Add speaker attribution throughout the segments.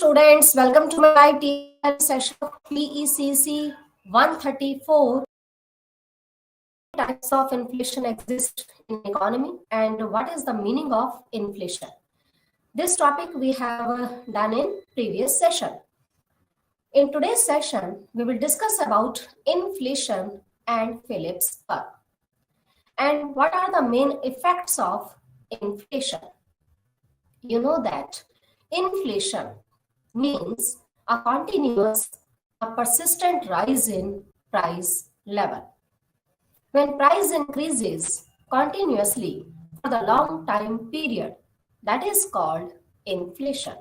Speaker 1: students, welcome to my live TR session of PECC 134. Types of inflation exist in economy and what is the meaning of inflation? This topic we have done in previous session. In today's session, we will discuss about inflation and Phillips curve. And what are the main effects of inflation? You know that inflation means a continuous, a persistent rise in price level. When price increases continuously for the long time period, that is called inflation.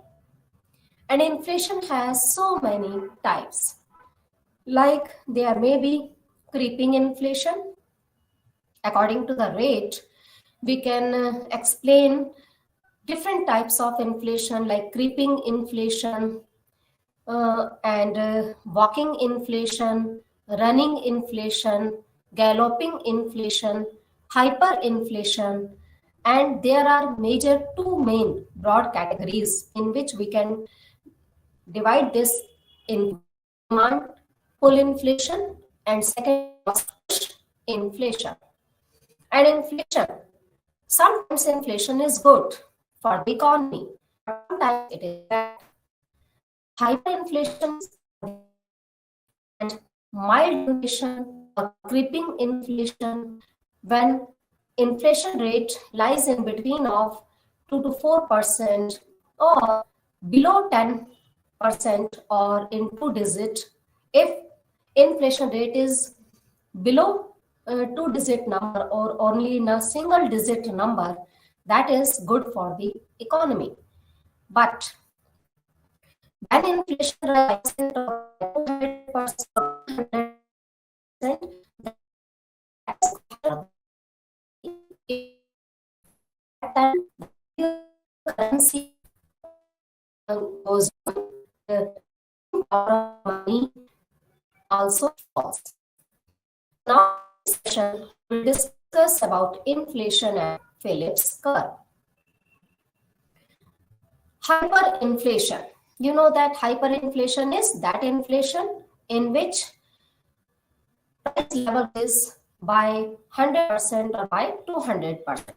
Speaker 1: And inflation has so many types. Like there may be creeping inflation. According to the rate, we can explain different types of inflation like creeping inflation and walking inflation, running inflation, galloping inflation, hyperinflation, and there are major two main broad categories in which we can divide this in demand pull inflation and second push inflation. And inflation, sometimes inflation is good for the economy, but sometimes it is bad. Hyperinflation and mild inflation or creeping inflation when inflation rate lies in between of 2 to 4% or below 10% or in two digit. If inflation rate is below a two-digit number or only in a single-digit number, that is good for the economy. But when inflation rises to 200%, the currency goes down, the power of money also falls. Now, in this session, we'll discuss about inflation and Phillips curve. Hyperinflation. You know that hyperinflation is that inflation in which price level is by 100% or by 200%.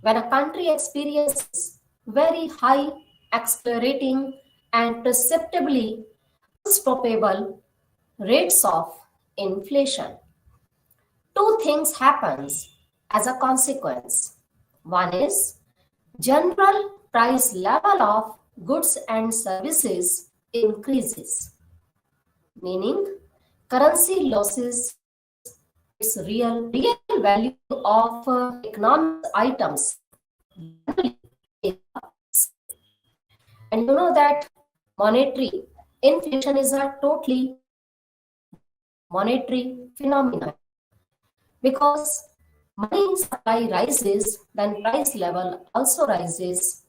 Speaker 1: When a country experiences very high, accelerating, and perceptibly unstoppable rates of inflation. Two things happens as a consequence. One is general price level of goods and services increases, meaning currency losses its real value of economic items. And you know that monetary inflation is a totally monetary phenomenon because money supply rises, then price level also rises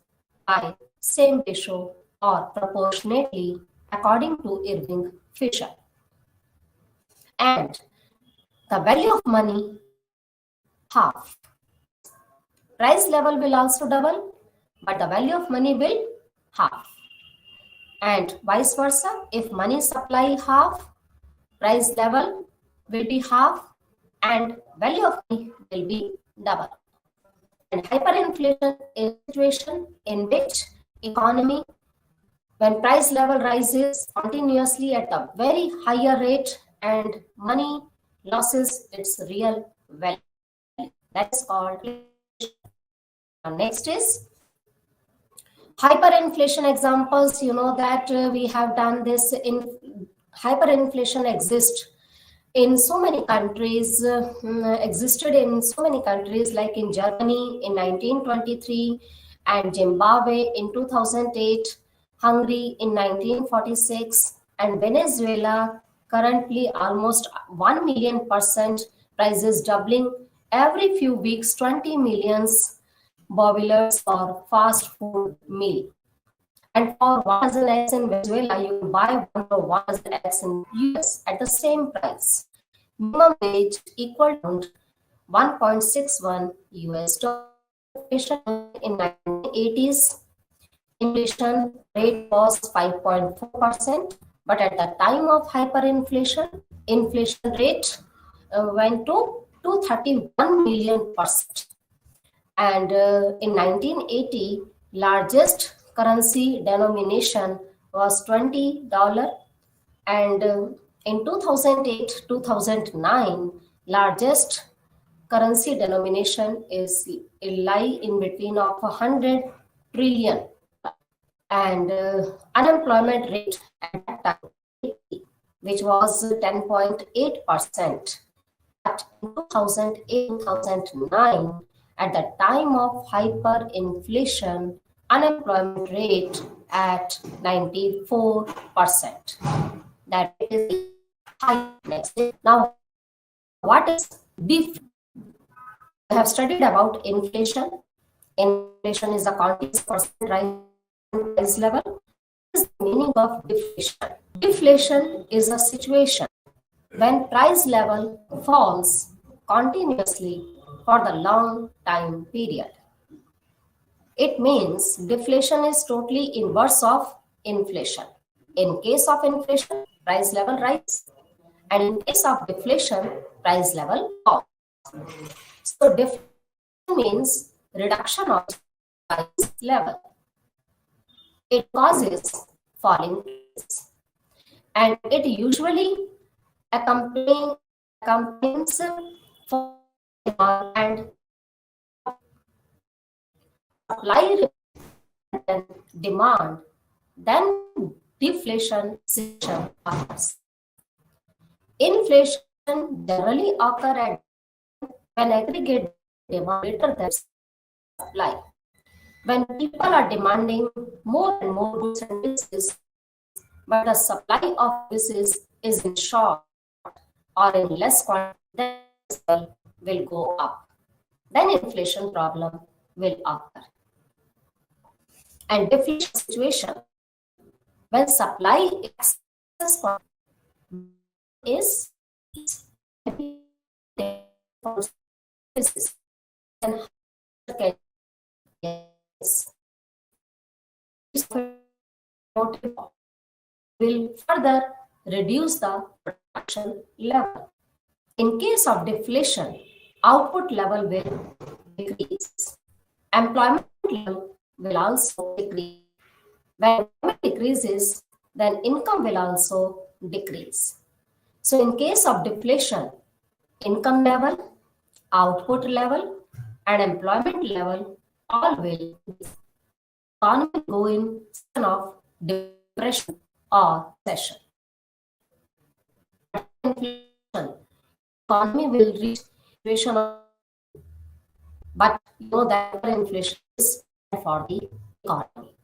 Speaker 1: by same ratio or proportionately according to Irving Fisher. And the value of money half. Price level will also double, but the value of money will half. And vice versa, if money supply half, price level will be half and value of money will be double. And hyperinflation is a situation in which economy, when price level rises continuously at a very higher rate and money losses its real value. That is called inflation. Next is hyperinflation examples. You know that we have done this in hyperinflation exists in so many countries, existed in so many countries like in Germany in 1923 and Zimbabwe in 2008, Hungary in 1946 and Venezuela currently almost 1 million% prices doubling every few weeks, 20 millions boilers for fast food meal. And for 1 dozen eggs in Venezuela, you can buy 1 dozen eggs in US at the same price. Minimum wage equal to $1.61 in 19 1980s, inflation rate was 5.4%, but at the time of hyperinflation, inflation rate went to 231 million%. And in 1980, largest currency denomination was $20, and in 2008-2009, largest currency denomination is lie in between of 100 trillion, and unemployment rate at that time, which was 10.8%. But in 2008-2009, at the time of hyperinflation, unemployment rate at 94%. That is high. Next. Now, what is deflation? We have studied about inflation. Inflation is a continuous percent rise in price level. What is the meaning of deflation? Deflation is a situation when price level falls continuously for the long time period. It means deflation is totally inverse of inflation. In case of inflation, price level rises, and in case of deflation, price level falls. So deflation means reduction of price level. It causes falling prices, and it usually accompanies for and supply and demand, then deflation situation occurs. Inflation generally occurs at when aggregate demand greater than supply. When people are demanding more and more goods and services, but the supply of services is in short or in less quantity, then will go up. Then inflation problem will occur. And deflation situation, when supply excess is and will further reduce the production level. In case of deflation, output level will decrease. Employment level will also decrease. When employment decreases, then income will also decrease. So in case of deflation, income level, output level, and employment level all will economy go in state of depression or recession. Inflation, economy will reach situation of, but you know that inflation is bad for the economy.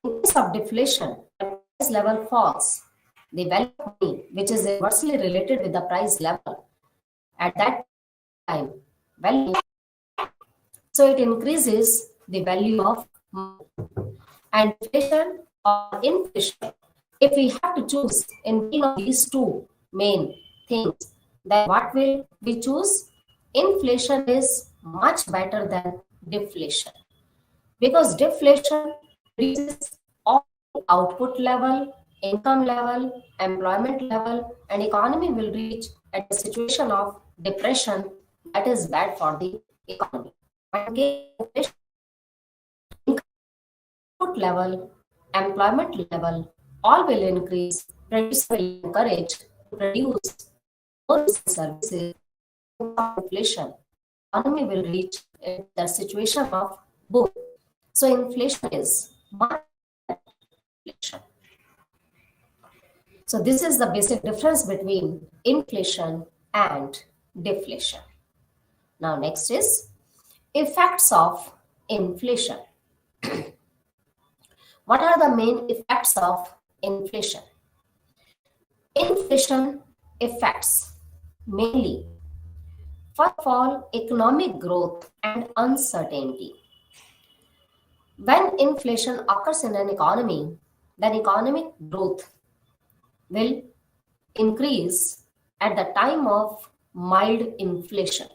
Speaker 1: In case of deflation, when price level falls, the value of money, which is inversely related with the price level, at that time, value, so it increases the value of money. And deflation or inflation, if we have to choose in between of these two main things, then what will we choose? Inflation is much better than deflation, because deflation reduces all output level, income level, employment level, and economy will reach at a situation of depression that is bad for the economy. And output level, employment level, all will increase. Produce will encourage to produce more services. Inflation, economy will reach the situation of boom. So inflation is much inflation. So this is the basic difference between inflation and deflation. Now next is effects of inflation. What are the main effects of inflation? Inflation affects mainly, first of all, economic growth and uncertainty. When inflation occurs in an economy, then economic growth will increase at the time of mild inflation.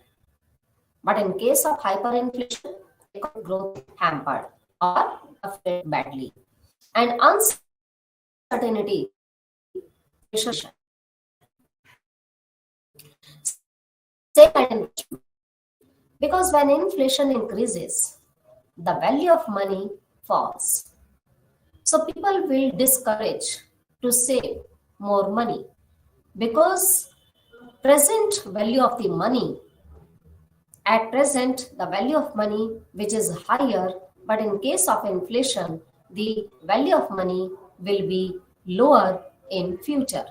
Speaker 1: But in case of hyperinflation, economic growth hampered. or affected badly. And uncertainty same and investment. Because when inflation increases, the value of money falls. So people will discourage to save more money because present value of the money at present the value of money which is higher, but in case of inflation the value of money will be lower in future.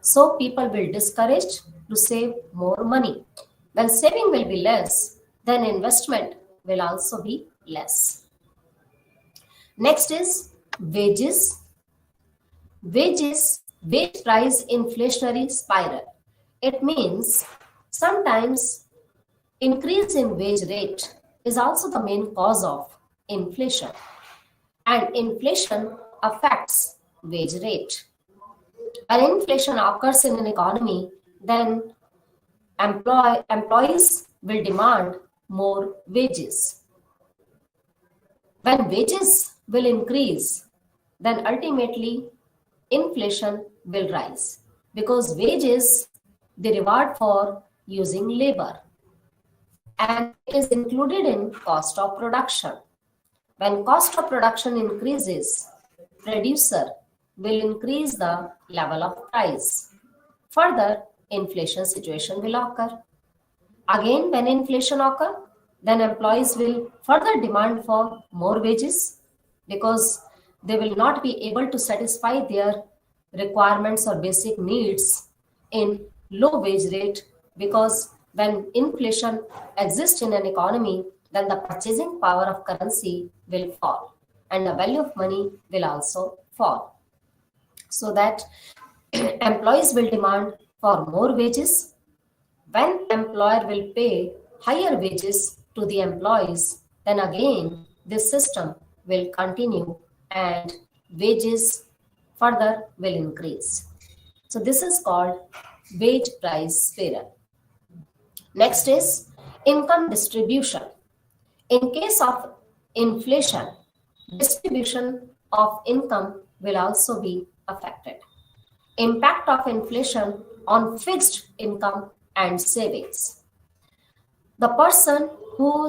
Speaker 1: So people will discourage to save more money. When saving will be less, then investment will also be less. Next is wages. Wage price inflationary spiral. It means sometimes increase in wage rate is also the main cause of inflation, and inflation affects wage rate. When inflation occurs in an economy, then employees will demand more wages. When wages will increase, then ultimately inflation will rise because wages the reward for using labor and it is included in cost of production. When cost of production increases, producer will increase the level of price. Further, inflation situation will occur. Again, when inflation occur, then employees will further demand for more wages because they will not be able to satisfy their requirements or basic needs in low wage rate, because when inflation exists in an economy, then the purchasing power of currency will fall and the value of money will also fall. So that employees will demand for more wages. When employer will pay higher wages to the employees, then again this system will continue and wages further will increase. So this is called wage price spiral. Next is income distribution. In case of inflation, distribution of income will also be affected. Impact of inflation on fixed income and savings. The person who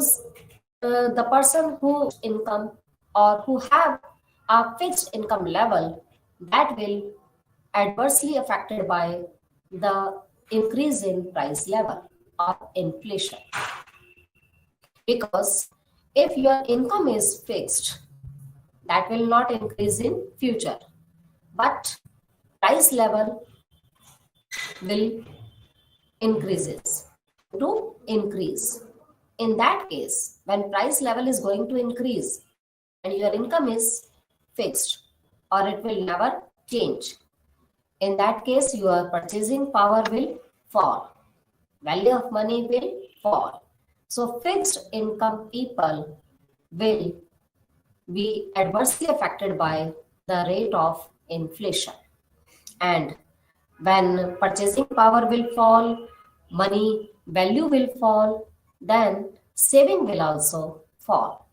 Speaker 1: income or who have a fixed income level, that will adversely affected by the increase in price level or inflation. Because if your income is fixed, that will not increase in future, but price level will increase. In that case, when price level is going to increase and your income is fixed or it will never change, in that case your purchasing power will fall, value of money will fall. So fixed income people will be adversely affected by the rate of inflation. And when purchasing power will fall, money value will fall, then saving will also fall.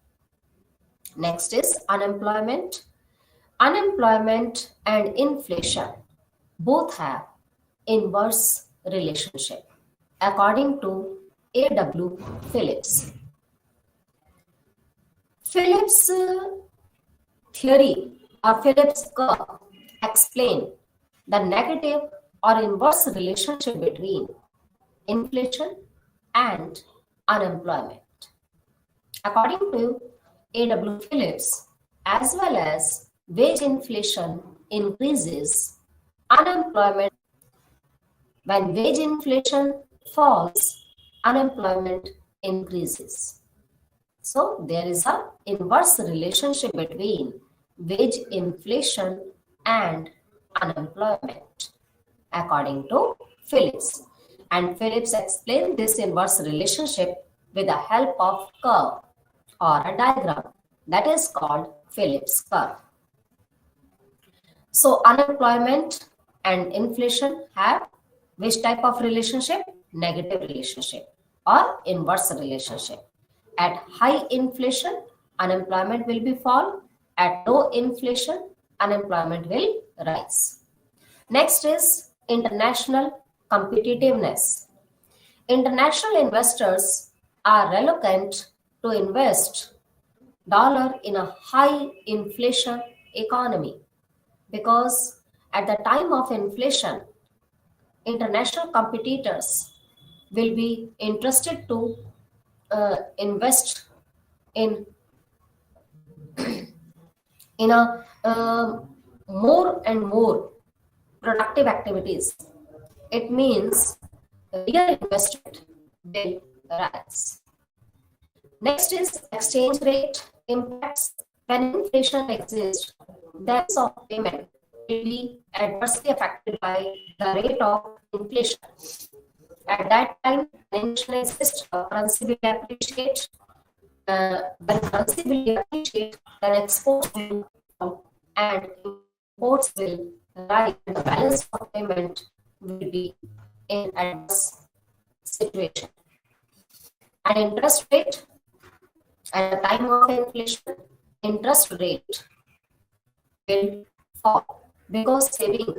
Speaker 1: Next is unemployment. Unemployment and inflation both have inverse relationship according to A.W. Phillips. Phillips theory or Phillips curve explain the negative or inverse relationship between inflation and unemployment. According to A.W. Phillips, as well as wage inflation increases, unemployment, when wage inflation falls, unemployment increases. So there is an inverse relationship between wage inflation and unemployment, according to Phillips. And Phillips explained this inverse relationship with the help of curve or a diagram that is called Phillips curve. So unemployment and inflation have which type of relationship? Negative relationship or inverse relationship. At high inflation, unemployment will be fall. At low inflation, unemployment will rise. Next is international competitiveness. International investors are reluctant to invest dollar in a high inflation economy because at the time of inflation, international competitors will be interested to invest in in a more and more productive activities. It means real investment will rise. Next is exchange rate impacts. When inflation exists, debts of payment will be adversely affected by the rate of inflation. At that time, when inflation exists, currency will appreciate. When currency will appreciate, then exports will fall and imports will rise. And the balance of payment will be in adverse situation. And interest rate at the time of inflation, interest rate will fall because saving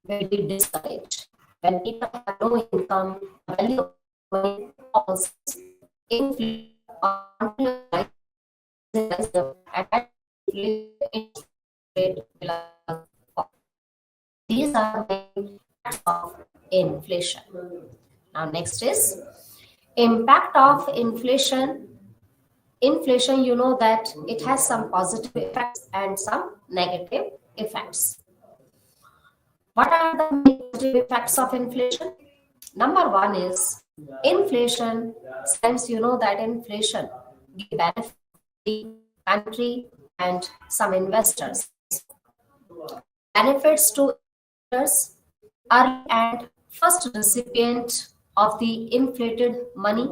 Speaker 1: will be discouraged. When people have no income, the value of money falls. Inflation until at that interest rate will fall. These are the main effects of inflation. Now next is impact of inflation. Inflation, you know that it has some positive effects and some negative effects. What are the main positive effects of inflation? Number one is inflation. Since you know that inflation gives benefit to the country and some investors. Benefits to investors, early and first recipient of the inflated money,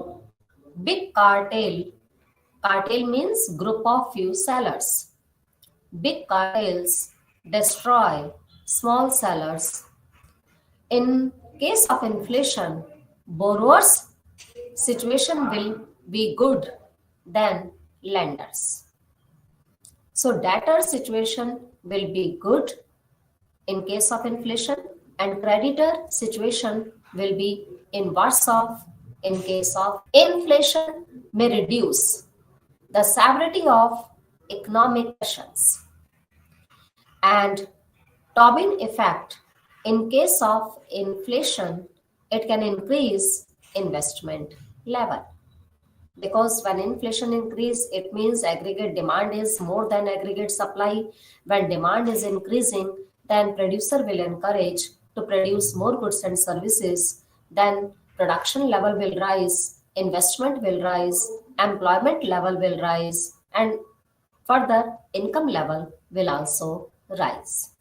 Speaker 1: big cartel. Cartel means group of few sellers. Big cartels destroy small sellers. In case of inflation, borrowers' situation will be good than lenders. So debtor situation will be good in case of inflation and creditor situation will be in worse off in case of inflation may reduce the severity of economic pressures and Tobin effect. In case of inflation, it can increase investment level because when inflation increase, it means aggregate demand is more than aggregate supply. When demand is increasing, then producer will encourage to produce more goods and services. Then production level will rise, investment will rise, employment level will rise, and further income level will also rise.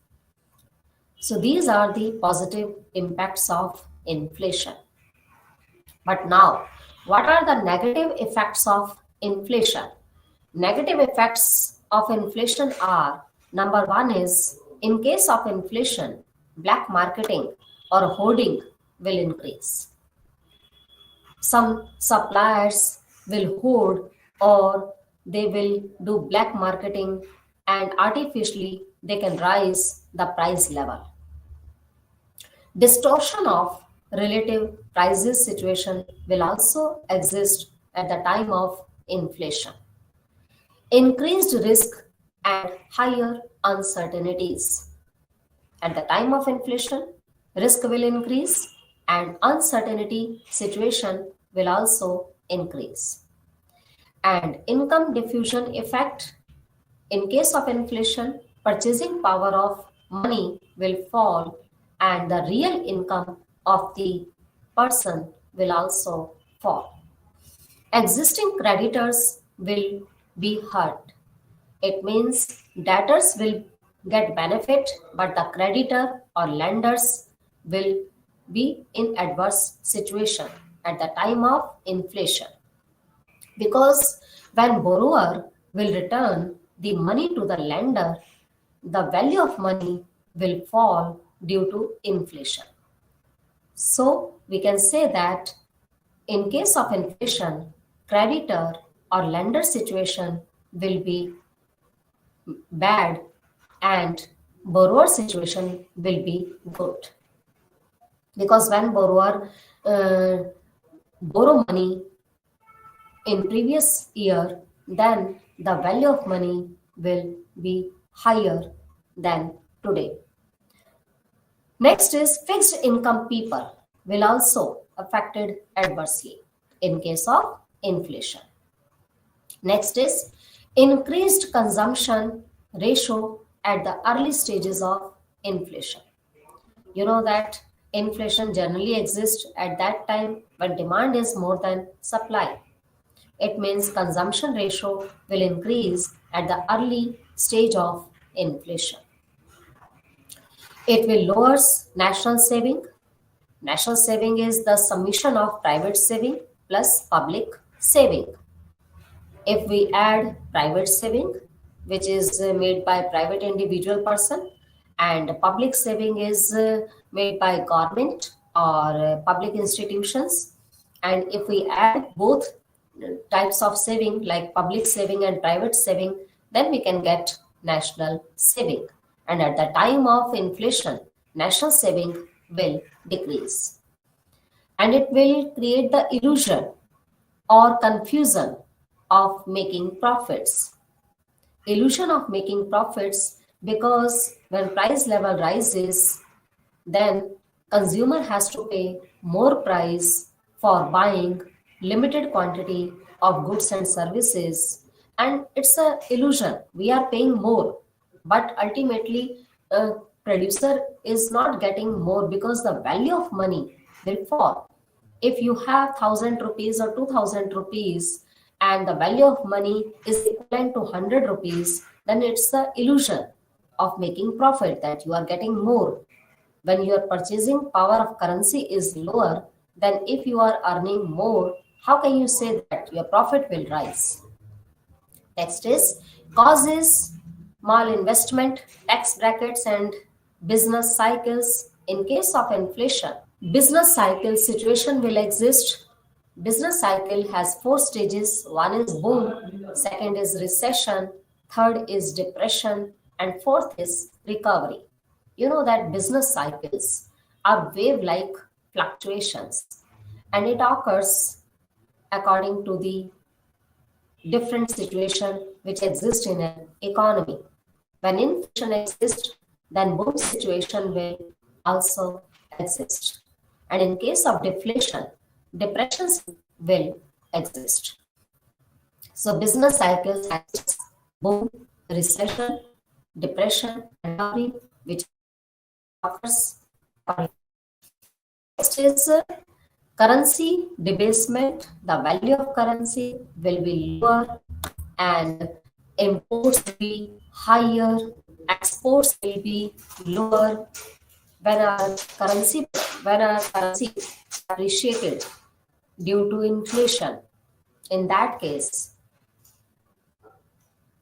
Speaker 1: So these are the positive impacts of inflation. But now, what are the negative effects of inflation? Negative effects of inflation are number one is in case of inflation, black marketing or hoarding will increase. Some suppliers will hoard or they will do black marketing and artificially they can rise the price level. Distortion of relative prices situation will also exist at the time of inflation. Increased risk and higher uncertainties. At the time of inflation, risk will increase and uncertainty situation will also increase. And income diffusion effect. In case of inflation, purchasing power of money will fall and the real income of the person will also fall. Existing creditors will be hurt. It means debtors will get benefit, but the creditor or lenders will be in adverse situation at the time of inflation. Because when borrower will return the money to the lender, the value of money will fall due to inflation. So we can say that in case of inflation, creditor or lender situation will be bad and borrower situation will be good. Because when borrower uh, borrow money in previous year, then the value of money will be higher than today. Next is fixed income people will also affected adversely in case of inflation. Next is increased consumption ratio at the early stages of inflation. You know that inflation generally exists at that time when demand is more than supply. It means consumption ratio will increase at the early stage of inflation. It will lower national saving. National saving is the summation of private saving plus public saving. If we add private saving, which is made by private individual person, and public saving is made by government or public institutions, and if we add both types of saving like public saving and private saving, then we can get national saving. And at the time of inflation, national saving will decrease, and it will create the illusion or confusion of making profits. Illusion of making profits, because when price level rises, then consumer has to pay more price for buying limited quantity of goods and services, and it's a illusion. We are paying more, but ultimately a producer is not getting more because the value of money will fall. If you have 1,000 rupees or 2,000 rupees and the value of money is equivalent to 100 rupees, then it's the illusion of making profit that you are getting more. When your purchasing power of currency is lower, then if you are earning more, how can you say that your profit will rise? Next is causes, malinvestment, tax brackets, and business cycles in case of inflation. Business cycle situation will exist. Business cycle has four stages. One is boom, second is recession, third is depression, and fourth is recovery. You know that business cycles are wave-like fluctuations, and it occurs according to the different situation which exists in an economy. When inflation exists, then boom situation will also exist. And in case of deflation, depressions will exist. So business cycles has boom, recession, depression, and recovery, which occurs. Next is currency debasement. The value of currency will be lower and imports will be higher, exports will be lower. When our currency appreciated due to inflation, in that case,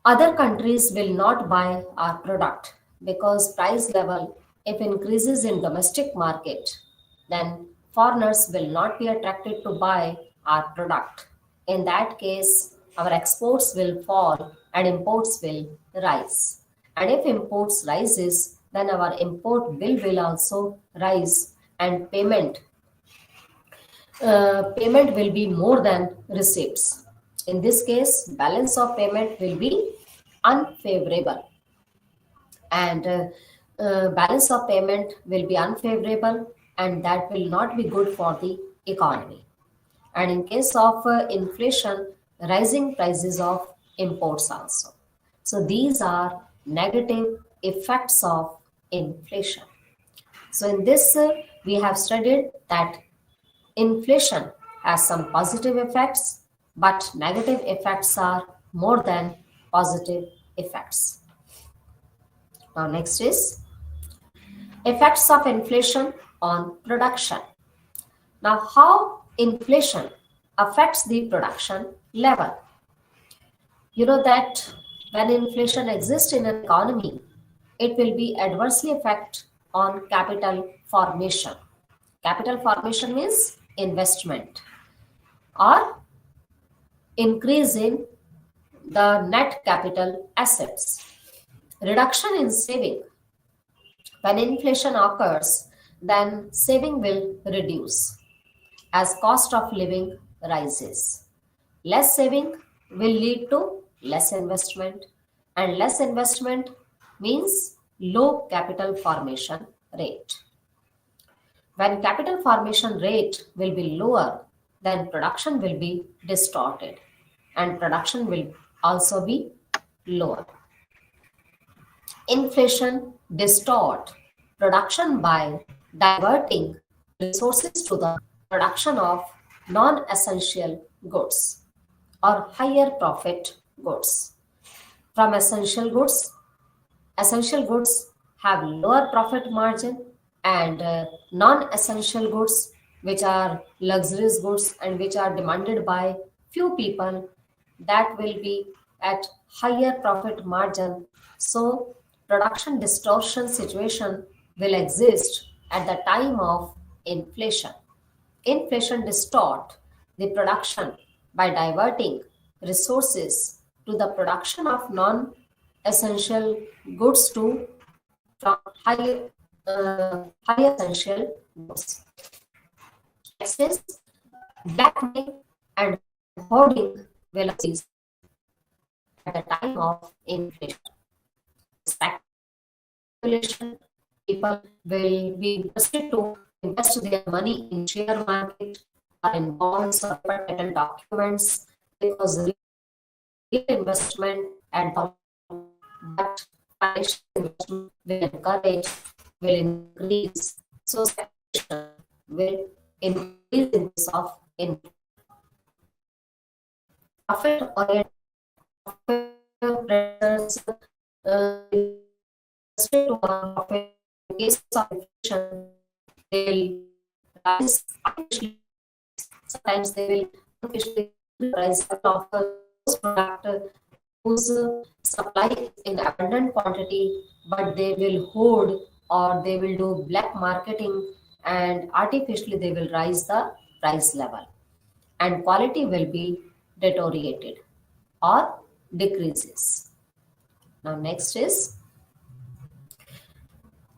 Speaker 1: other countries will not buy our product because price level, if increases in domestic market, then foreigners will not be attracted to buy our product. In that case, our exports will fall and imports will rise. And if imports rises, then our import bill will also rise, and payment will be more than receipts. In this case, balance of payment will be unfavorable, and balance of payment will be unfavorable, and that will not be good for the economy. And in case of inflation, rising prices of imports also. So these are negative effects of inflation. So in this, we have studied that inflation has some positive effects, but negative effects are more than positive effects. Now, next is effects of inflation on production. Now, how inflation affects the production level? You know that when inflation exists in an economy, it will be adversely affect on capital formation. Capital formation means investment or increase in the net capital assets. Reduction in saving. When inflation occurs, then saving will reduce as cost of living rises. Less saving will lead to less investment, and less investment means low capital formation rate. When capital formation rate will be lower, then production will be distorted and production will also be lower. Inflation distort production by diverting resources to the production of non-essential goods or higher profit goods. From essential goods have lower profit margin, and non-essential goods, which are luxurious goods and which are demanded by few people, that will be at higher profit margin. So production distortion situation will exist at the time of inflation. Inflation distort the production by diverting resources to the production of non-essential goods to from high essential goods. Next is black money and hoarding will exist at the time of inflation. Speculation, people will be interested to invest their money in share market or in bonds or patent documents because real investment and that financial investment will encourage, will increase. So speculation will increase in case of profit oriented pressures to profit in case of inflation, they will rise artificially. Sometimes they will artificially price of those products whose supply is in abundant quantity, but they will hoard or they will do black marketing and artificially they will rise the price level and quality will be deteriorated or decreases. Now next is,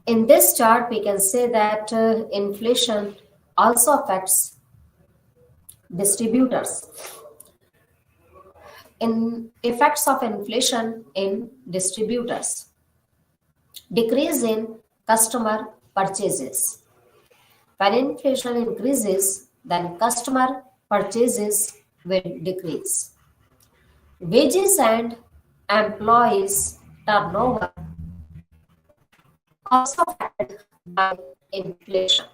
Speaker 1: in this chart we can say that inflation also affects distributors. In effects of inflation in distributors, decrease in customer purchases. When inflation increases, then customer purchases will decrease. Wages and employees turnover also affected by inflation.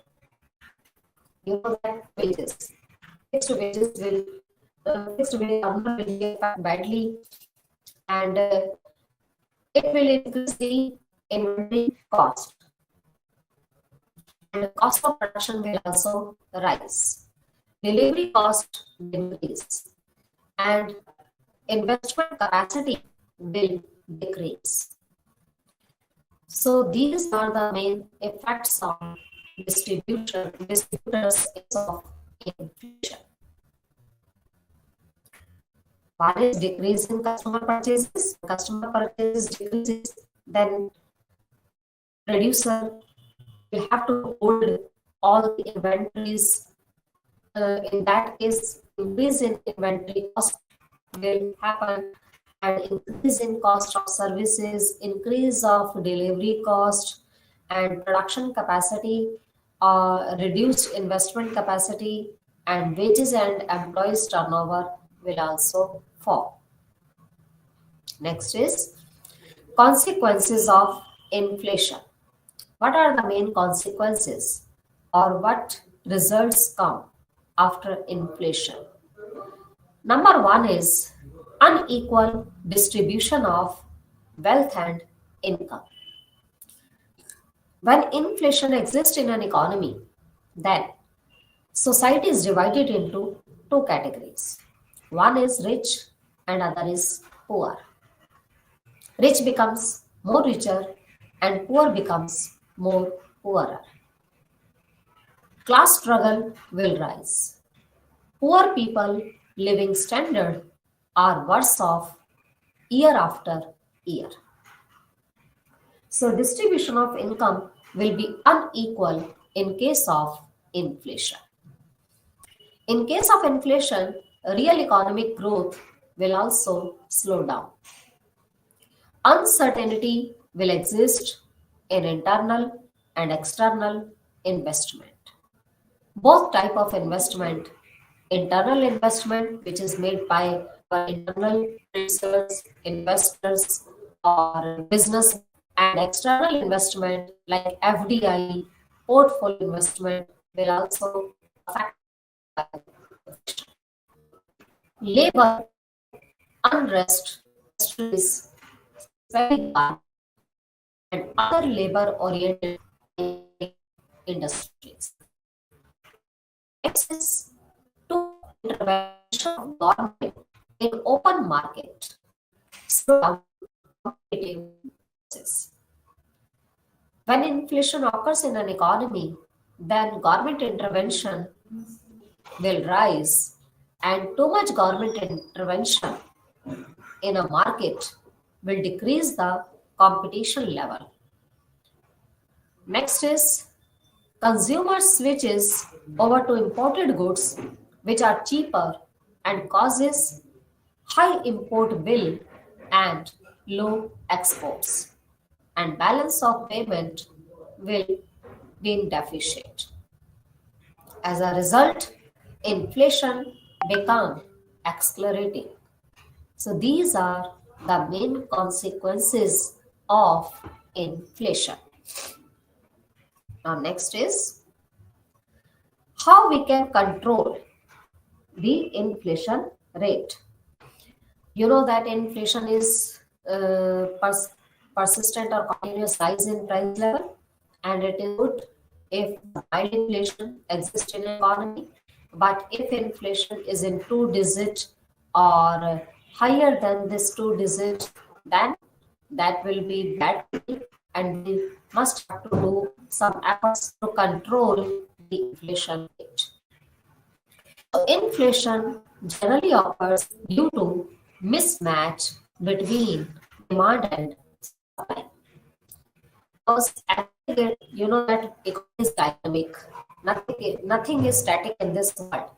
Speaker 1: You know that fixed wage turnover will be affected badly, and it will increase the inventory cost, and the cost of production will also rise. Delivery cost will increase, and investment capacity will decrease. So these are the main effects of distributors of inflation. One is decrease in customer purchases. Customer purchases decreases, then producer will have to hold all the inventories. In that case, increase in inventory cost will happen, and increase in cost of services, increase of delivery cost, and production capacity, reduced investment capacity, and wages and employees turnover will also fall. Next is consequences of inflation. What are the main consequences or what results come after inflation? Number one is unequal distribution of wealth and income. When inflation exists in an economy, then society is divided into two categories. One is rich and other is poor. Rich becomes more richer and poor becomes more poorer. Class struggle will rise. Poor people living standard are worse off year after year. So distribution of income will be unequal in case of inflation. In case of inflation, real economic growth will also slow down. Uncertainty will exist in internal and external investment. Both type of investment, internal investment which is made by our internal research investors or business, and external investment like FDI, portfolio investment will also affect labor unrest is very bad, and other labor oriented industries. Next is to intervention of government in open market. Slow down competitive process. When inflation occurs in an economy, then government intervention will rise, and too much government intervention in a market will decrease the competition level. Next is consumer switches over to imported goods which are cheaper and causes high import bill and low exports, and balance of payment will be in deficit. As a result, inflation become accelerating. So these are the main consequences of inflation. Now next is how we can control the inflation rate. You know that inflation is persistent or continuous rise in price level, and it is good if mild inflation exists in an economy. But if inflation is in two-digit or higher than this two-digit, then that will be bad, and we must have to do some efforts to control the inflation rate. So inflation generally occurs due to mismatch between demand and supply. Because you know that economy is dynamic. Nothing is static in this world.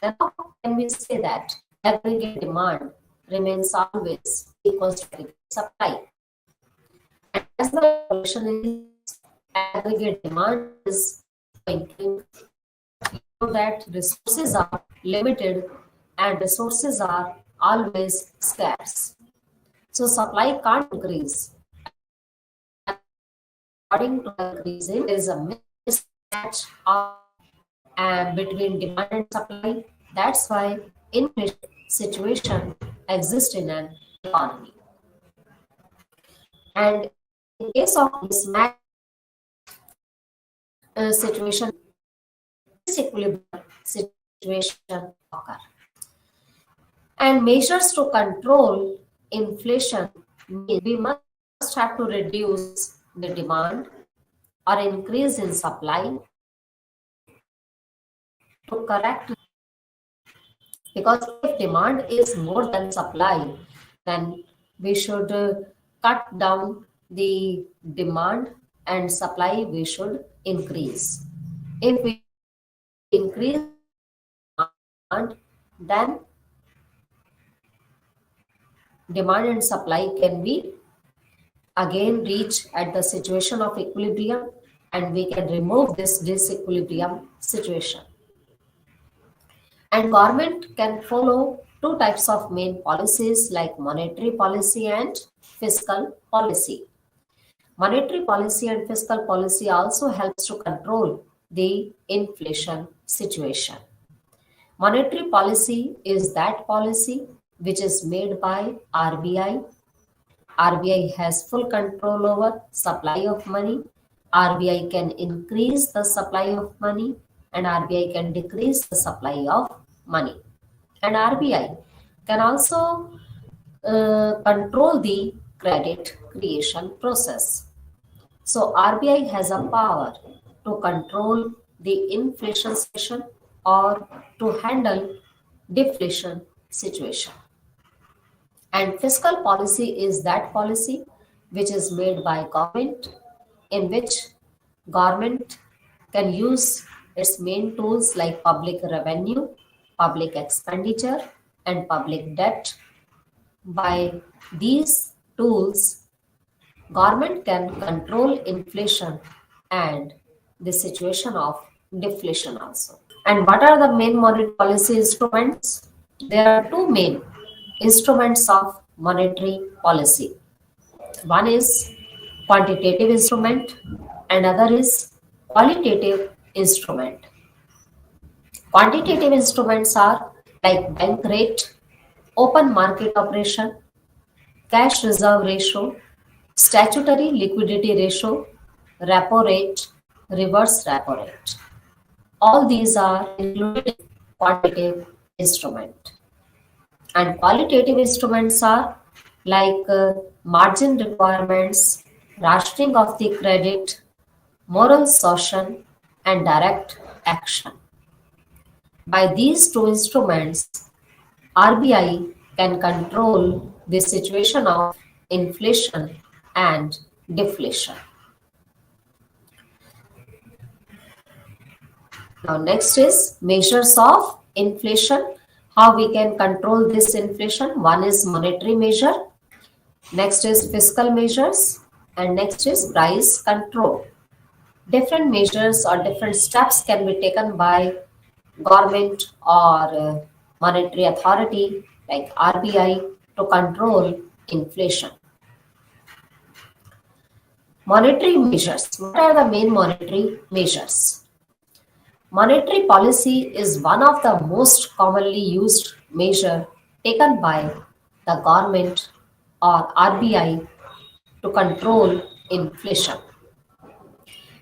Speaker 1: Then how can we say that aggregate demand remains always equal to aggregate supply? And as the population is, aggregate demand is going to increase. That resources are limited and resources are always scarce. So supply can't increase. According to increasing, there is a mismatch between demand and supply. That's why inflation situation exists in an economy. And in case of mismatch situation, disequilibrium situation occur. And measures to control inflation mean we must have to reduce the demand or increase in supply to correct. Because if demand is more than supply, then we should cut down the demand, and supply we should increase. If we increase demand, then demand and supply can be again reach at the situation of equilibrium, and we can remove this disequilibrium situation. And government can follow two types of main policies like monetary policy and fiscal policy. Monetary policy and fiscal policy also helps to control the inflation situation. Monetary policy is that policy which is made by RBI. RBI has full control over supply of money. RBI can increase the supply of money, and RBI can decrease the supply of money. And RBI can also control the credit creation process. So RBI has a power to control the inflation situation or to handle deflation situation. And fiscal policy is that policy which is made by government, in which government can use its main tools like public revenue, public expenditure, and public debt. By these tools, government can control inflation and the situation of deflation also. And what are the main monetary policy instruments? There are two main instruments of monetary policy. One is quantitative instrument and other is qualitative instrument. Quantitative instruments are like bank rate, open market operation, cash reserve ratio, statutory liquidity ratio, repo rate, reverse repo rate. All these are included in quantitative instrument. And qualitative instruments are like margin requirements, rationing of the credit, moral suasion, and direct action. By these two instruments, RBI can control the situation of inflation and deflation. Now, next is measures of inflation. How we can control this inflation? One is monetary measure, next is fiscal measures, and next is price control. Different measures or different steps can be taken by government or monetary authority like RBI to control inflation. Monetary measures. What are the main monetary measures? Monetary policy is one of the most commonly used measure taken by the government or RBI to control inflation.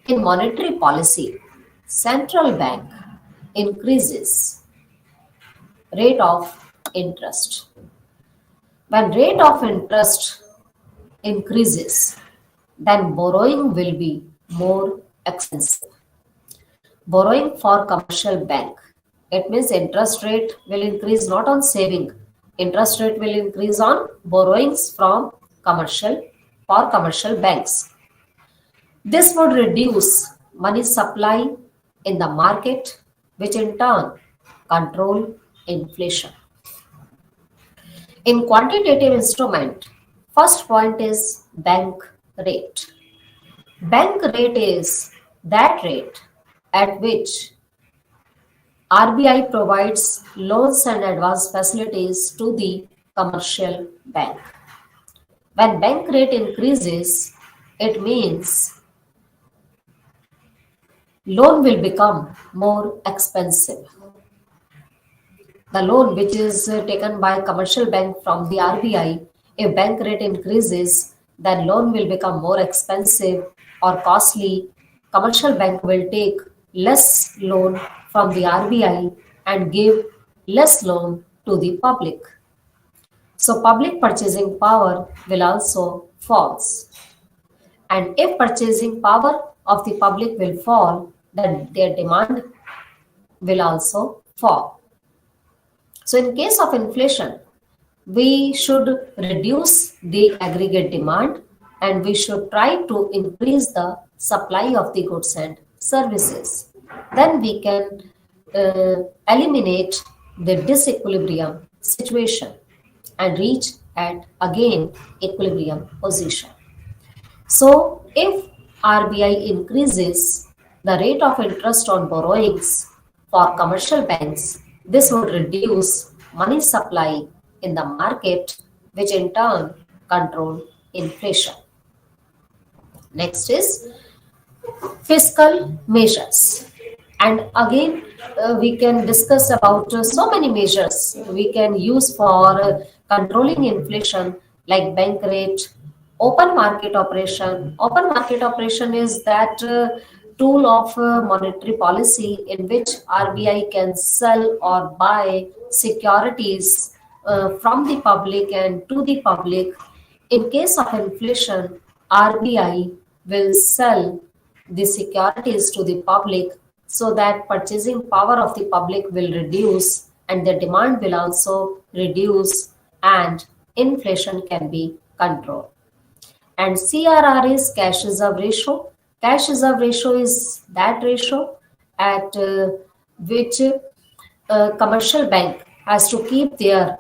Speaker 1: In monetary policy, central bank increases rate of interest. When rate of interest increases, then borrowing will be more expensive. Borrowing for commercial bank, it means interest rate will increase not on saving, interest rate will increase on borrowings from commercial banks. This would reduce money supply in the market, which in turn control inflation. In quantitative instrument, first point is bank rate. Bank rate is that rate at which RBI provides loans and advance facilities to the commercial bank. When bank rate increases, it means loan will become more expensive. The loan which is taken by commercial bank from the RBI, if bank rate increases, then loan will become more expensive or costly. Commercial bank will take less loan from the RBI and give less loan to the public. So public purchasing power will also fall. And if purchasing power of the public will fall, then their demand will also fall. So in case of inflation, we should reduce the aggregate demand and we should try to increase the supply of the goods and services. Then we can eliminate the disequilibrium situation and reach at again equilibrium position. So if RBI increases the rate of interest on borrowings for commercial banks, this would reduce money supply in the market, which in turn control inflation. Next is fiscal measures. And again, we can discuss about so many measures we can use for controlling inflation like bank rate, open market operation. Open market operation is that tool of monetary policy in which RBI can sell or buy securities from the public and to the public. In case of inflation, RBI will sell the securities to the public so that purchasing power of the public will reduce and the demand will also reduce and inflation can be controlled. And CRR is cash reserve ratio. Cash reserve ratio is that ratio at which a commercial bank has to keep their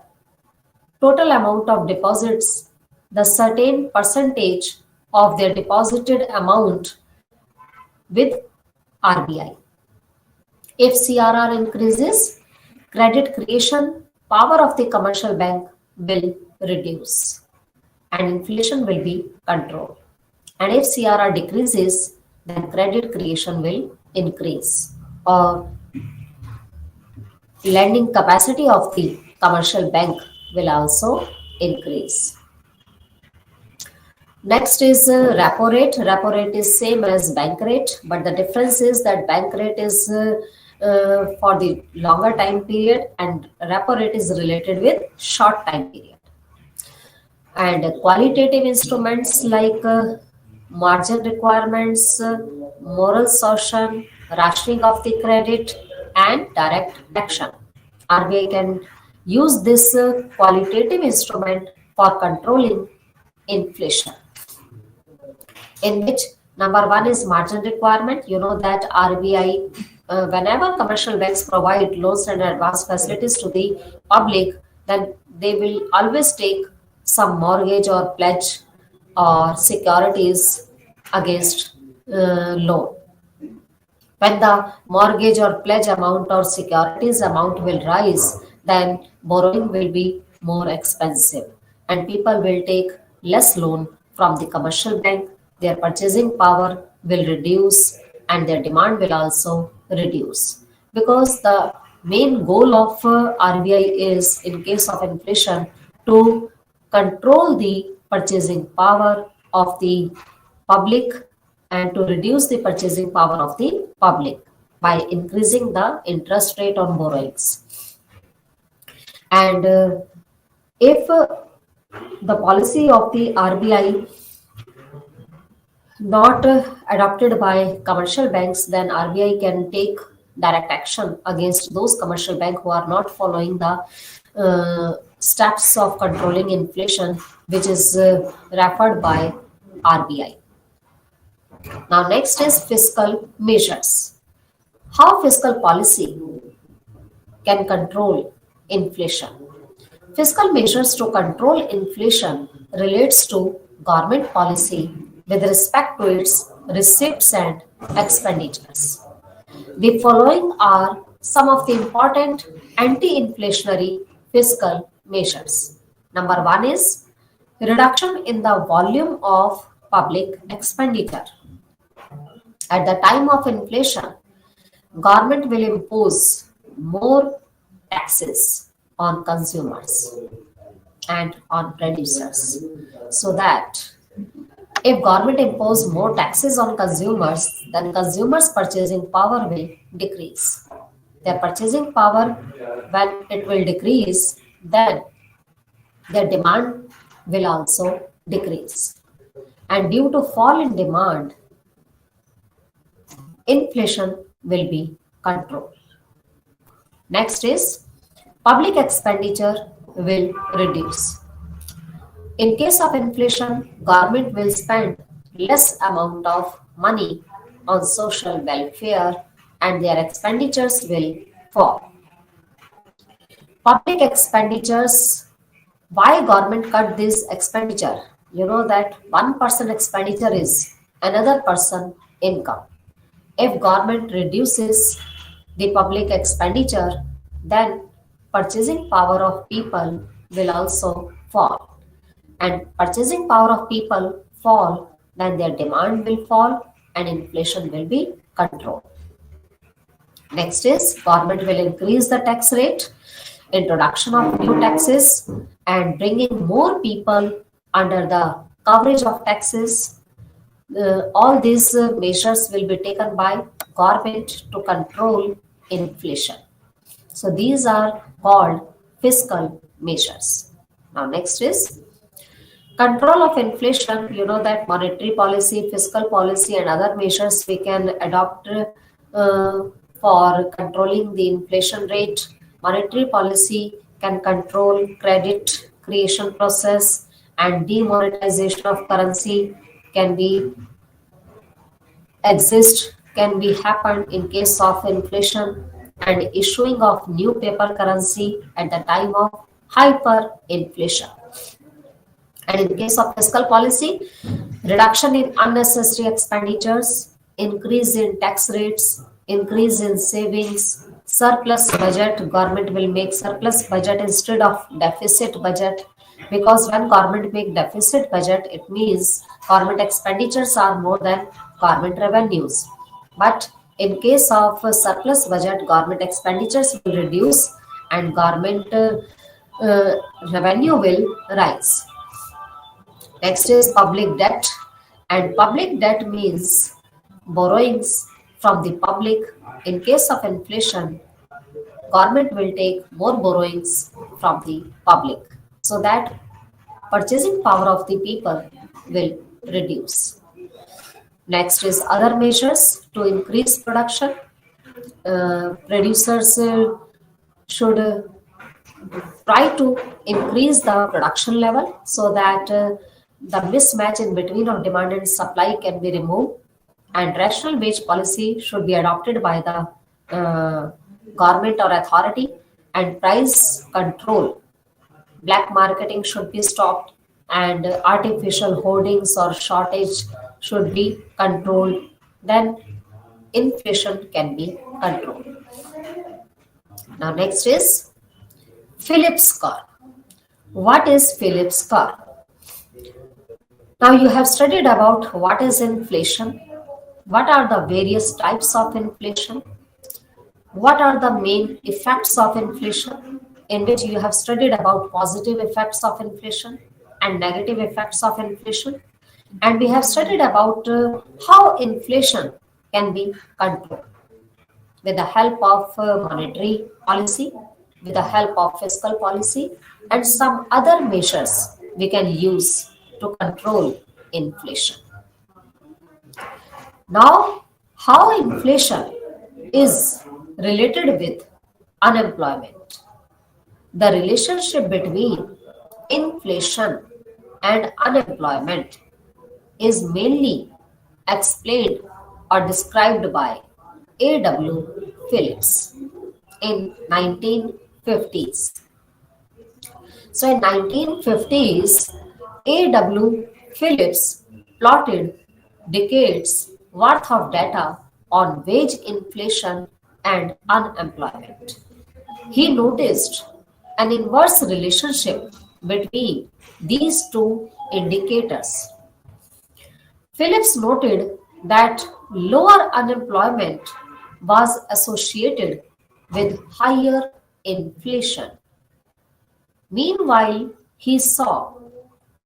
Speaker 1: total amount of deposits, the certain percentage of their deposited amount with RBI. If CRR increases, credit creation power of the commercial bank will reduce and inflation will be controlled. And if CRR decreases, then credit creation will increase or lending capacity of the commercial bank will also increase. Next is repo rate. Repo rate is same as bank rate, but the difference is that bank rate is for the longer time period and repo rate is related with short time period. And qualitative instruments like margin requirements, moral suasion, rationing of the credit, and direct action. RBI can use this qualitative instrument for controlling inflation, in which number one is margin requirement. You know that RBI, whenever commercial banks provide loans and advance facilities to the public, then they will always take some mortgage or pledge or securities against loan. When the mortgage or pledge amount or securities amount will rise, then borrowing will be more expensive and people will take less loan from the commercial bank. Their purchasing power will reduce and their demand will also reduce. Because the main goal of RBI is, in case of inflation, to control the purchasing power of the public and to reduce the purchasing power of the public by increasing the interest rate on borrowings. And if the policy of the RBI not adopted by commercial banks, then RBI can take direct action against those commercial banks who are not following the steps of controlling inflation, which is referred by RBI. Now, next is fiscal measures. How fiscal policy can control inflation? Fiscal measures to control inflation relates to government policy with respect to its receipts and expenditures. The following are some of the important anti-inflationary fiscal measures. Number one is reduction in the volume of public expenditure. At the time of inflation, government will impose more taxes on consumers and on producers, so that if government impose more taxes on consumers, then consumers' purchasing power will decrease. Their purchasing power, when it will decrease, then their demand will also decrease. And due to fall in demand, inflation will be controlled. Next is public expenditure will reduce. In case of inflation, government will spend less amount of money on social welfare and their expenditures will fall. Public expenditures, why government cut this expenditure? You know that one person expenditure is another person income. If government reduces the public expenditure, then purchasing power of people will also fall. And purchasing power of people fall, then their demand will fall and inflation will be controlled. Next is government will increase the tax rate, introduction of new taxes and bringing more people under the coverage of taxes. All these measures will be taken by government to control inflation. So these are called fiscal measures. Now next is control of inflation. You know that monetary policy, fiscal policy and other measures we can adopt for controlling the inflation rate. Monetary policy can control credit creation process and demonetization of currency can be can be happened in case of inflation, and issuing of new paper currency at the time of hyperinflation. And in case of fiscal policy, reduction in unnecessary expenditures, increase in tax rates, increase in savings, surplus budget. Government will make surplus budget instead of deficit budget, because when government make deficit budget, it means government expenditures are more than government revenues. But in case of surplus budget, government expenditures will reduce and government uh, revenue will rise. Next is public debt, and public debt means borrowings from the public. In case of inflation, government will take more borrowings from the public, so that purchasing power of the people will reduce. Next is other measures to increase production. Producers should try to increase the production level so that the mismatch in between of demand and supply can be removed, and rational wage policy should be adopted by the government or authority, and price control, black marketing should be stopped, and artificial hoardings or shortage should be controlled. Then inflation can be controlled. Now next is Phillips curve. What is Phillips curve? Now you have studied about what is inflation, what are the various types of inflation, what are the main effects of inflation, in which you have studied about positive effects of inflation and negative effects of inflation, and we have studied about how inflation can be controlled with the help of monetary policy, with the help of fiscal policy, and some other measures we can use to control inflation. Now, how inflation is related with unemployment. The relationship between inflation and unemployment is mainly explained or described by A.W. Phillips in 1950s. So in 1950s, A.W. Phillips plotted decades worth of data on wage inflation and unemployment. He noticed an inverse relationship between these two indicators. Phillips noted that lower unemployment was associated with higher inflation. Meanwhile, he saw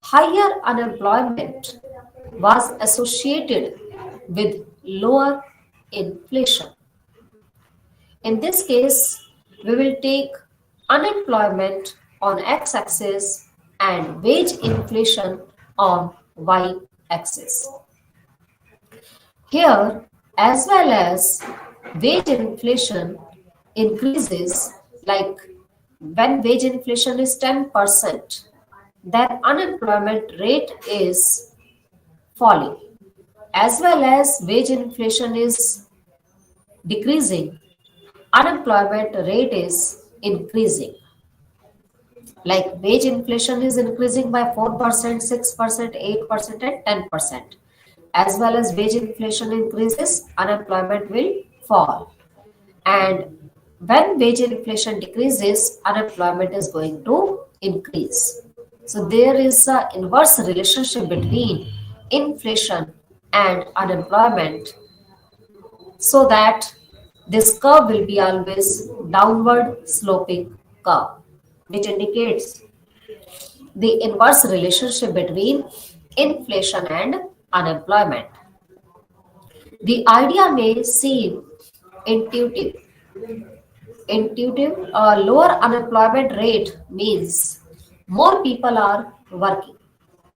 Speaker 1: higher unemployment was associated with lower inflation. In this case, we will take unemployment on x-axis and wage inflation on y-axis. Here, as well as wage inflation increases, like when wage inflation is 10%, then unemployment rate is falling. As well as wage inflation is decreasing, unemployment rate is increasing. Like wage inflation is increasing by 4%, 6%, 8%, and 10%. As well as wage inflation increases, unemployment will fall. And when wage inflation decreases, unemployment is going to increase. So there is an inverse relationship between inflation and unemployment, so that this curve will be always downward sloping curve, which indicates the inverse relationship between inflation and unemployment. The idea may seem intuitive. Lower unemployment rate means more people are working,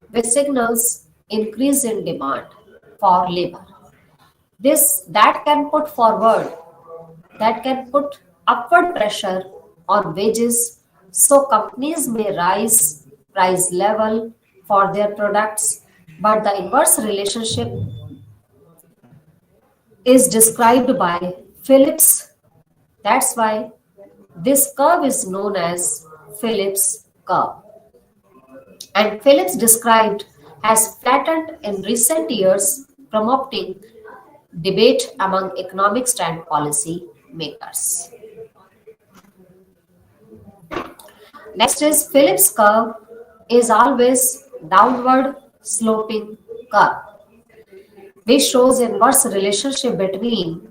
Speaker 1: which signals increase in demand for labor. That can put upward pressure on wages, so companies may raise price level for their products, but the inverse relationship is described by Phillips. That's why this curve is known as Phillips curve. And Phillips described has flattened in recent years, promoting debate among economists and policy makers. Next is Phillips curve is always downward sloping curve, which shows inverse relationship between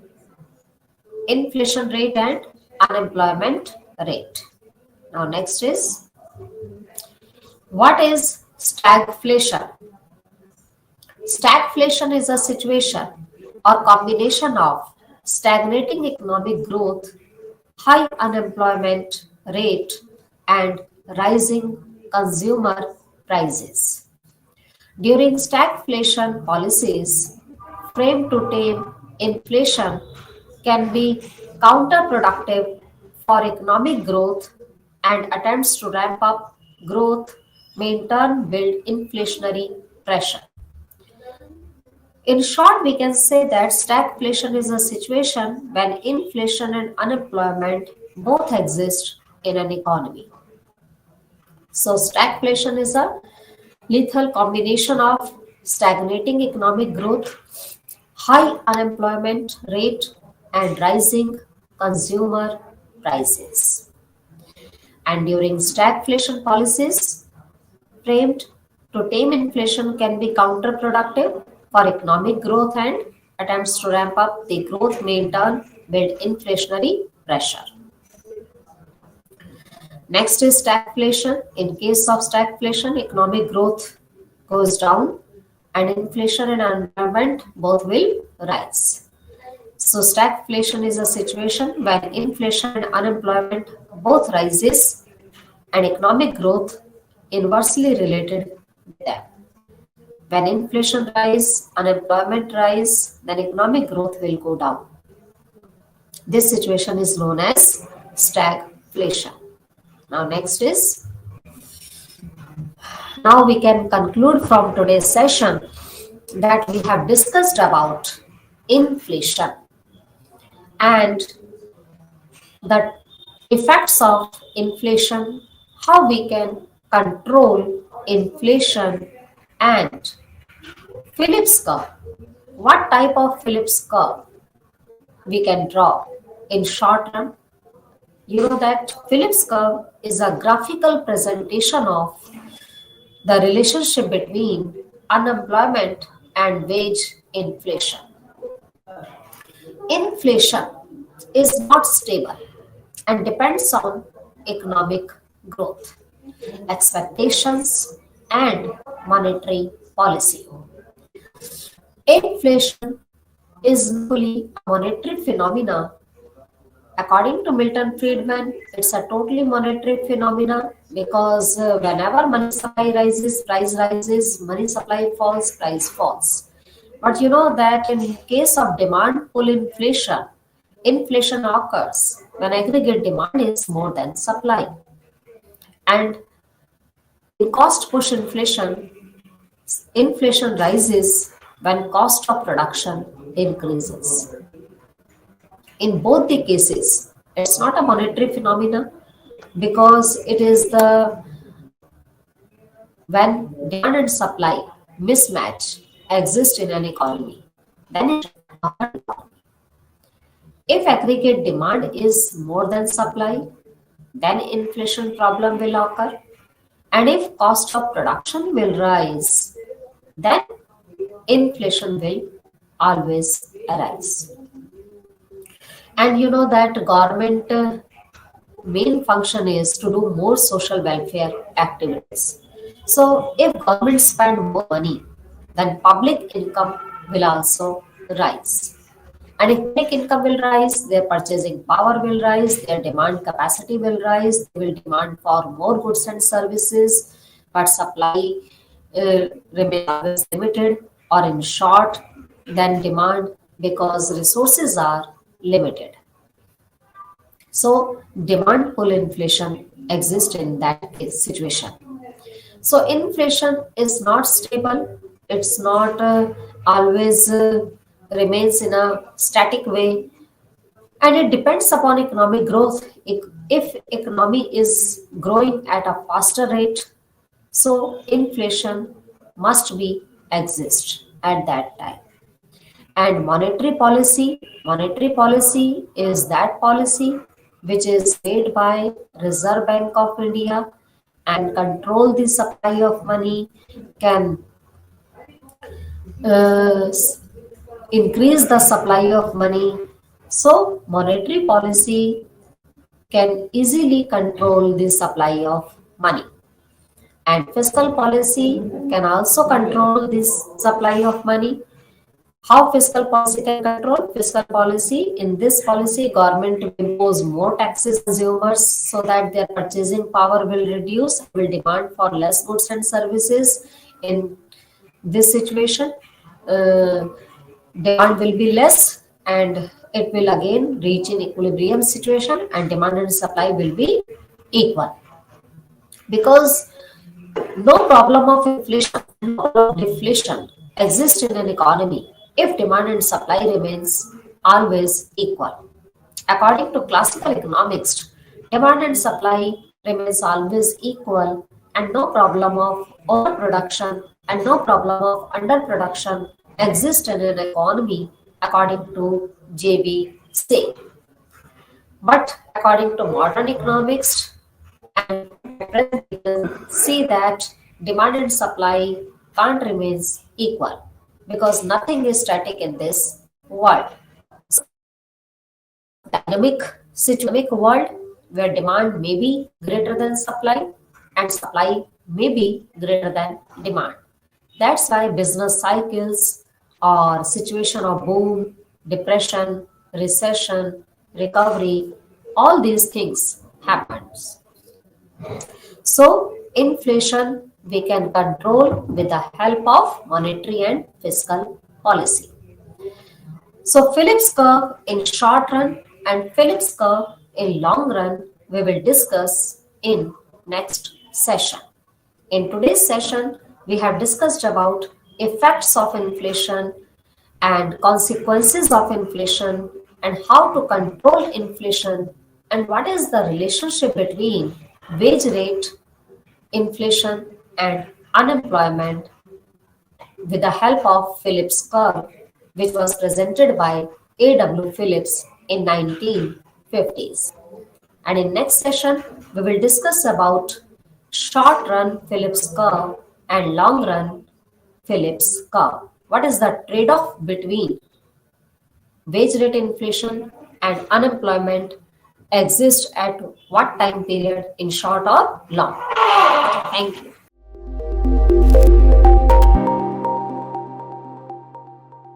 Speaker 1: inflation rate and unemployment rate. Now next is, what is stagflation? Stagflation is a situation or combination of stagnating economic growth, high unemployment rate, and rising consumer prices. During stagflation policies, framed to tame inflation can be counterproductive for economic growth, and attempts to ramp up growth may in turn build inflationary pressure. In short, we can say that stagflation is a situation when inflation and unemployment both exist in an economy. So, stagflation is a lethal combination of stagnating economic growth, high unemployment rate, and rising consumer prices. And during stagflation policies, framed to tame inflation can be counterproductive for economic growth, and attempts to ramp up the growth may in turn build inflationary pressure. Next is stagflation. In case of stagflation, economic growth goes down and inflation and unemployment both will rise. So stagflation is a situation where inflation and unemployment both rises and economic growth inversely related with them. When inflation rise, unemployment rise, then economic growth will go down. This situation is known as stagflation. Now next is, now we can conclude from today's session that we have discussed about inflation and the effects of inflation, how we can control inflation, and Phillips curve. What type of Phillips curve we can draw in short run? You know that Phillips curve is a graphical presentation of the relationship between unemployment and wage inflation. Inflation is not stable and depends on economic growth, expectations, and monetary policy. Inflation is fully a monetary phenomena. According to Milton Friedman, it's a totally monetary phenomena because whenever money supply rises, price rises, money supply falls, price falls. But you know that in case of demand pull inflation, inflation occurs when aggregate demand is more than supply. And in cost push inflation, inflation rises when cost of production increases. In both the cases, it's not a monetary phenomena because it is the when demand and supply mismatch exist in an economy, then it occurs. If aggregate demand is more than supply, then inflation problem will occur. And if cost of production will rise, then inflation will always arise. And you know that government main function is to do more social welfare activities. So if government spend more money, then public income will also rise. And if public income will rise, their purchasing power will rise, their demand capacity will rise, they will demand for more goods and services, but supply remain always limited, or in short, than demand because resources are limited. So demand pull inflation exists in that situation. So inflation is not stable. It's not always remains in a static way, and it depends upon economic growth. If economy is growing at a faster rate, so inflation must be exist at that time. And monetary policy is that policy which is made by Reserve Bank of India and control the supply of money, can uh, s- increase the supply of money. So monetary policy can easily control the supply of money, and fiscal policy can also control this supply of money. How fiscal policy can control? Fiscal policy, in this policy, government will impose more taxes on consumers so that their purchasing power will reduce, will demand for less goods and services. In this situation, uh, demand will be less, and it will again reach an equilibrium situation, and demand and supply will be equal, because no problem of inflation, no problem of deflation exists in an economy if demand and supply remains always equal. According to classical economics, demand and supply remains always equal, and no problem of overproduction and no problem of underproduction exist in an economy, according to JB. But according to modern economics, and at present we can see that demand and supply can't remain equal, because nothing is static in this world. So dynamic world where demand may be greater than supply and supply may be greater than demand. That's why business cycles or situation of boom, depression, recession, recovery, all these things happens. So inflation we can control with the help of monetary and fiscal policy. So Phillips curve in short run and Phillips curve in long run we will discuss in next session. In today's session, we have discussed about effects of inflation and consequences of inflation and how to control inflation, and what is the relationship between wage rate, inflation and unemployment with the help of Phillips curve, which was presented by A.W. Phillips in 1950s. And in next session, we will discuss about short run Phillips curve and long run Phillips curve. What is the trade-off between wage rate inflation and unemployment exist at what time period, in short or long? Thank you.